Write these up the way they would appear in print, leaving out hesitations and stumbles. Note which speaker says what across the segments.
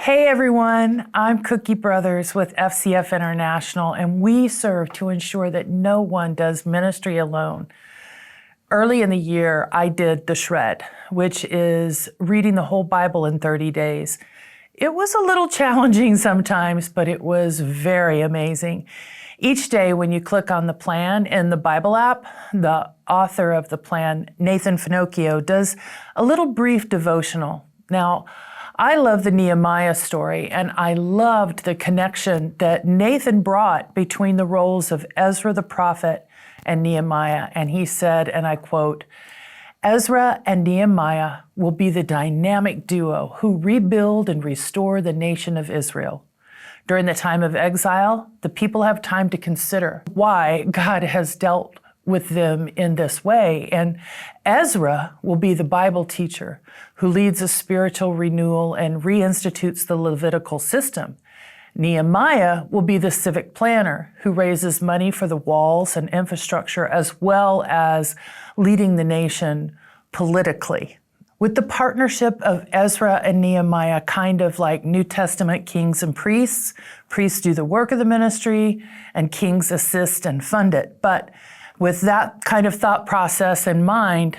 Speaker 1: Hey everyone, I'm Cookie Brothers with FCF International, and we serve to ensure that no one does ministry alone. Early in the year, I did the Shred, which is reading the whole Bible in 30 days. It was a little challenging sometimes, but it was very amazing. Each day when you click on the plan in the Bible app, the author of the plan, Nathan Finocchio, does a little brief devotional. Now, I love the Nehemiah story, and I loved the connection that Nathan brought between the roles of Ezra the prophet and Nehemiah. And he said, and I quote, "Ezra and Nehemiah will be the dynamic duo who rebuild and restore the nation of Israel. During the time of exile, the people have time to consider why God has dealt with them in this way. And Ezra will be the Bible teacher who leads a spiritual renewal and reinstitutes the Levitical system. Nehemiah will be the civic planner who raises money for the walls and infrastructure, as well as leading the nation politically." With the partnership of Ezra and Nehemiah, kind of like New Testament kings and priests, priests do the work of the ministry and kings assist and fund it. But with that kind of thought process in mind,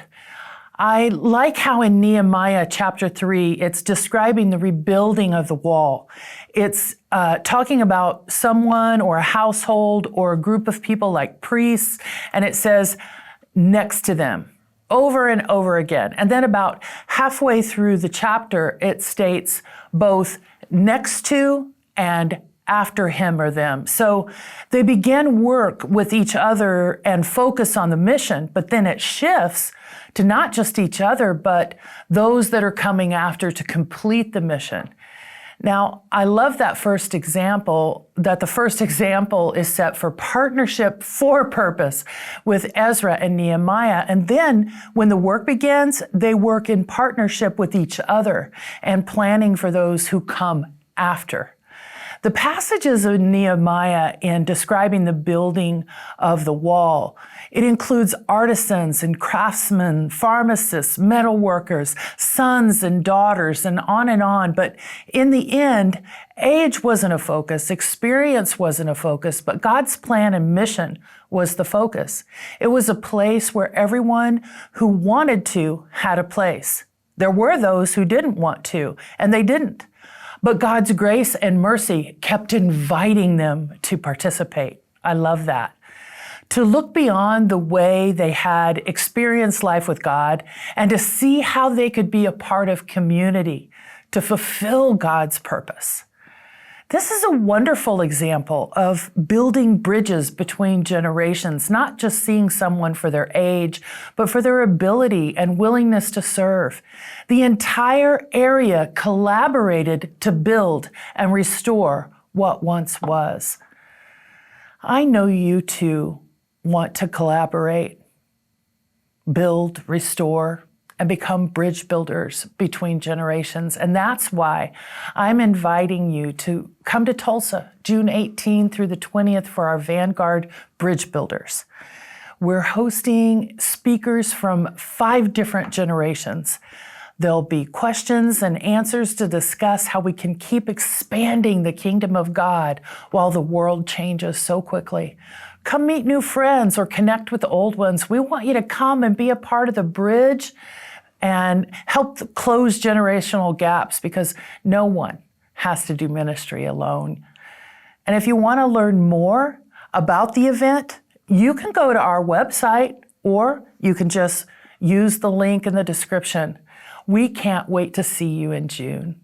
Speaker 1: I like how in Nehemiah chapter 3, it's describing the rebuilding of the wall. It's talking about someone or a household or a group of people like priests, and it says next to them over and over again. And then about halfway through the chapter, it states both next to and after him or them. So they begin work with each other and focus on the mission, but then it shifts to not just each other, but those that are coming after to complete the mission. Now, I love that first example, that the first example is set for partnership for purpose with Ezra and Nehemiah. And then when the work begins, they work in partnership with each other and planning for those who come after. The passages of Nehemiah in describing the building of the wall, it includes artisans and craftsmen, pharmacists, metal workers, sons and daughters, and on. But in the end, age wasn't a focus, experience wasn't a focus, but God's plan and mission was the focus. It was a place where everyone who wanted to had a place. There were those who didn't want to, and they didn't. But God's grace and mercy kept inviting them to participate. I love that. To look beyond the way they had experienced life with God and to see how they could be a part of community to fulfill God's purpose. This is a wonderful example of building bridges between generations, not just seeing someone for their age, but for their ability and willingness to serve. The entire area collaborated to build and restore what once was. I know you too want to collaborate, build, restore, and become bridge builders between generations. And that's why I'm inviting you to come to Tulsa, June 18th through the 20th for our Vanguard Bridge Builders. We're hosting speakers from 5 different generations. There'll be questions and answers to discuss how we can keep expanding the kingdom of God while the world changes so quickly. Come meet new friends or connect with the old ones. We want you to come and be a part of the bridge and help close generational gaps, because no one has to do ministry alone. And if you want to learn more about the event, you can go to our website or you can just use the link in the description. We can't wait to see you in June.